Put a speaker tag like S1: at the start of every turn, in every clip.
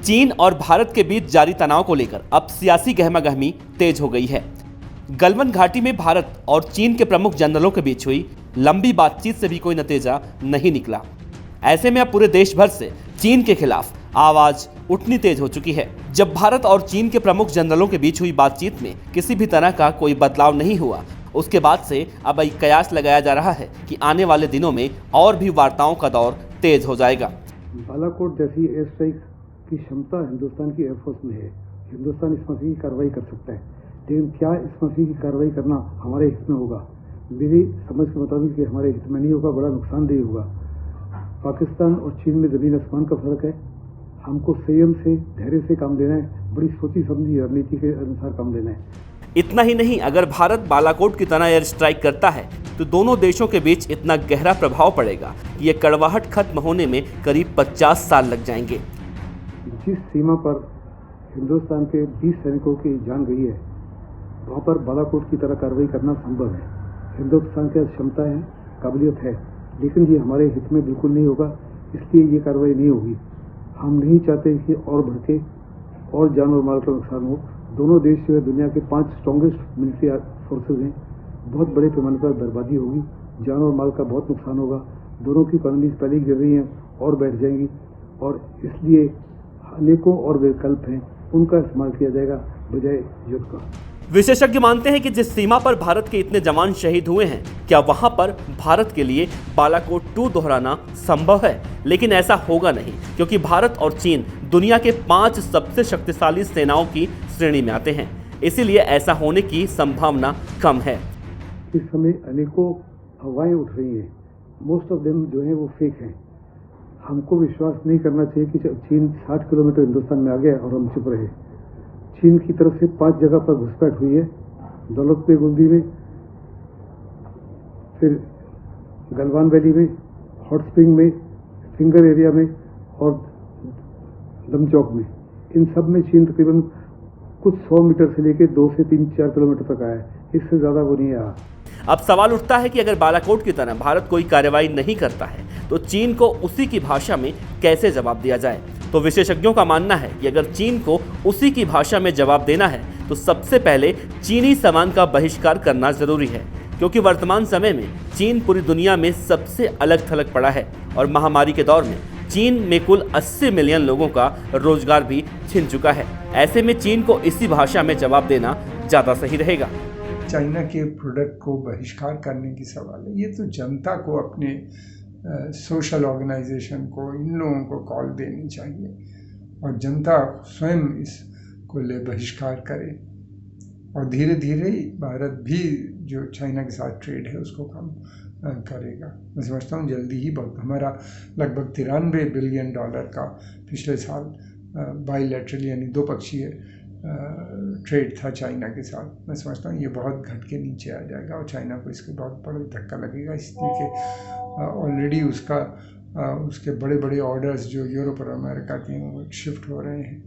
S1: चीन और भारत के बीच जारी तनाव को लेकर अब सियासी गहमागहमी तेज हो गई है। गलवान घाटी में भारत और चीन के प्रमुख जनरलों के बीच हुई लंबी बातचीत से भी कोई नतीजा नहीं निकला। ऐसे में अब पूरे देश भर से चीन के खिलाफ आवाज उठनी तेज हो चुकी है। जब भारत और चीन के प्रमुख जनरलों के बीच हुई बातचीत में किसी भी तरह का कोई बदलाव नहीं हुआ, उसके बाद से अब कयास लगाया जा रहा है कि आने वाले दिनों में और भी वार्ताओं का दौर तेज हो जाएगा।
S2: बालाकोट जैसी एयर स्ट्राइक की क्षमता हिंदुस्तान की एयरफोर्स में है। हिंदुस्तान इस मसले की कार्रवाई कर सकता है, लेकिन क्या इस मसले की कार्रवाई करना हमारे हित में होगा? मेरी समझ के मुताबिक कि हमारे हित में नहीं होगा, बड़ा नुकसानदेह होगा। पाकिस्तान और चीन में जमीन आसमान का फर्क है। हमको संयम से, धैर्य से काम लेना है, बड़ी सोची समझी रणनीति के अनुसार काम लेना है।
S1: इतना ही नहीं, अगर भारत बालाकोट की तरह एयर स्ट्राइक करता है तो दोनों देशों के बीच इतना गहरा प्रभाव पड़ेगा कि ये कड़वाहट खत्म होने में करीब 50 साल लग जाएंगे।
S2: जिस सीमा पर हिंदुस्तान के 20 सैनिकों की जान गई है, वहाँ पर बालाकोट की तरह कार्रवाई करना संभव है। हिंदुस्तान की क्षमता है, काबिलियत है, लेकिन ये हमारे हित में बिल्कुल नहीं होगा, इसलिए ये कार्रवाई नहीं होगी। हम नहीं चाहते कि और भड़के और जान और माल का नुकसान हो। दोनों देश जो है दुनिया के 5 स्ट्रॉन्गेस्ट मिलिट्री फोर्सेज हैं। बहुत बड़े पैमाने पर बर्बादी होगी, जान और माल का बहुत नुकसान होगा। दोनों की इकोनॉमीज पहले ही गिर रही हैं और बैठ जाएंगी, और इसलिए अनेकों और विकल्प हैं, उनका इस्तेमाल किया जाएगा बजाय युद्ध का।
S1: विशेषज्ञ मानते हैं कि जिस सीमा पर भारत के इतने जवान शहीद हुए हैं, क्या वहां पर भारत के लिए बालाकोट 2 दोहराना संभव है? लेकिन ऐसा होगा नहीं, क्योंकि भारत और चीन दुनिया के 5 सबसे शक्तिशाली सेनाओं की श्रेणी में आते हैं। इसीलिए ऐसा होने की संभावना कम है।
S2: इस समय अनेकों हवाएं उठ रही हैं, मोस्ट ऑफ देम जो है वो फेक हैं। हमको विश्वास नहीं करना चाहिए कि चीन 60 किलोमीटर हिंदुस्तान में आ गया और हम चुप रहे। चीन की तरफ से 5 जगह पर घुसपैठ हुई है, दौलतपुर गुंदी में, फिर गलवान वैली में, हॉट स्प्रिंग में, फिंगर एरिया में और दमचौक में। इन सब में चीन तकरीबन कुछ 100 मीटर से लेकर 2 से 3-4 किलोमीटर तक आया है, इससे ज़्यादा वो नहीं आया।
S1: अब सवाल उठता है कि अगर बालाकोट की तरह भारत कोई कार्रवाई नहीं करता है तो चीन को उसी की भाषा में कैसे जवाब दिया जाए? तो विशेषज्ञों का मानना है कि अगर चीन को उसी की भाषा में जवाब देना है तो सबसे पहले चीनी सामान का बहिष्कार करना जरूरी है, क्योंकि वर्तमान समय में चीन पूरी दुनिया में सबसे अलग थलग पड़ा है और महामारी के दौर में चीन में कुल 80 मिलियन लोगों का रोजगार भी छिन चुका है। ऐसे में चीन को इसी भाषा में जवाब देना ज़्यादा सही रहेगा।
S3: चाइना के प्रोडक्ट को बहिष्कार करने की सवाल है, ये तो जनता को, अपने सोशल ऑर्गेनाइजेशन को, इन लोगों को कॉल देनी चाहिए और जनता स्वयं इसको ले बहिष्कार करे। और धीरे धीरे भारत भी जो चाइना के साथ ट्रेड है उसको कम करेगा। मैं समझता हूँ जल्दी ही बहुत। हमारा लगभग $93 बिलियन का पिछले साल बाईलैटरल यानी 2 पक्षीय ट्रेड था चाइना के साथ। मैं समझता हूँ ये बहुत घट के नीचे आ जाएगा और चाइना को इसके बहुत बड़ा धक्का लगेगा, इसलिए कि ऑलरेडी उसके बड़े बड़े ऑर्डर्स जो यूरोप और अमेरिका के हैं वो शिफ्ट हो रहे हैं,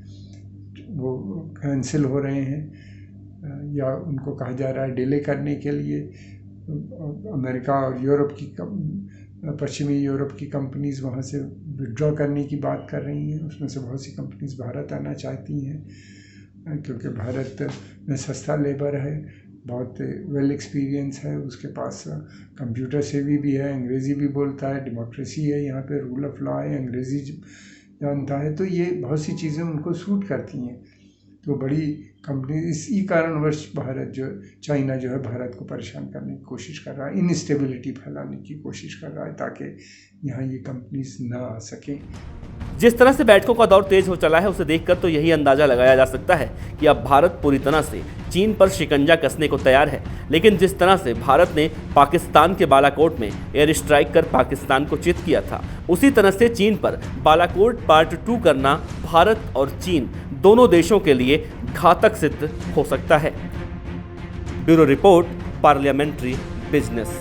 S3: वो कैंसिल हो रहे हैं या उनको कहा जा रहा है डिले करने के लिए। अमेरिका और यूरोप की पश्चिमी यूरोप की कंपनीज़ वहाँ से विड्रॉ करने की बात कर रही हैं। उसमें से बहुत सी कंपनीज़ भारत आना चाहती हैं, क्योंकि भारत में सस्ता लेबर है, बहुत वेल एक्सपीरियंस है, उसके पास कंप्यूटर सेवी भी है, अंग्रेज़ी भी बोलता है, डेमोक्रेसी है, यहाँ पे रूल ऑफ लॉ है, अंग्रेज़ी जानता है, तो ये बहुत सी चीज़ें उनको सूट करती हैं। तो बड़ी कंपनी इसी कारणवश चाइना जो है भारत को परेशान करने की कोशिश कर रहा है, इनस्टेबिलिटी फैलाने की कोशिश कर रहा है ताकि यहाँ ये कंपनीज ना आ सकें।
S1: जिस तरह से बैठकों का दौर तेज हो चला है, उसे देखकर तो यही अंदाजा लगाया जा सकता है कि अब भारत पूरी तरह से चीन पर शिकंजा कसने को तैयार है। लेकिन जिस तरह से भारत ने पाकिस्तान के बालाकोट में एयर स्ट्राइक कर पाकिस्तान को चित किया था, उसी तरह से चीन पर बालाकोट पार्ट 2 करना भारत और चीन दोनों देशों के लिए घातक सिद्ध हो सकता है। Bureau report, parliamentary business.